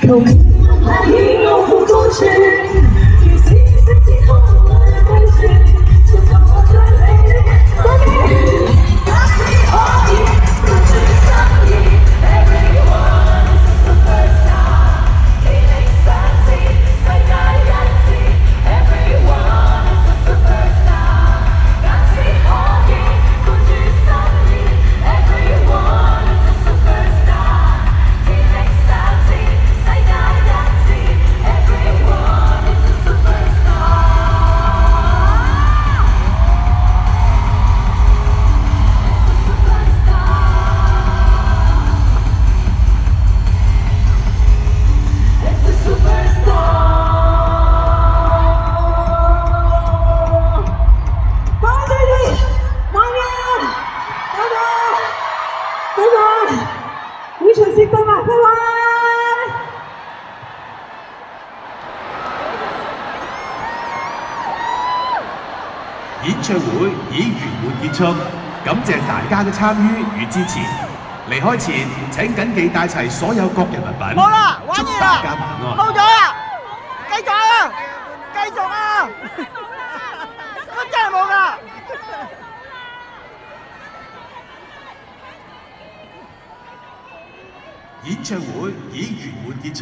求怕已有不过去，与其是今后我的归去，就算我最累的眼泪。Nothing holding, good to something. Everyone is a superstar. Feeling something, psychiatry. Everyone is a superstar. Nothing holding, good to something. Everyone is a superstar. Feeling something, psychiatry. Everyone is a superstar. It's a superstar. Bye, baby. Bye, bye. Bye, bye. Bye, bye. 會場熄燈啦，拜拜。演唱會已圓滿結束，感謝大家嘅參與與支持。離開前請緊記帶齊所有個人物品，冇啦，玩祝完大家啦，平安。冇咗啦，繼續啊，繼續啊，真係冇㗎。演唱會已圓滿結束。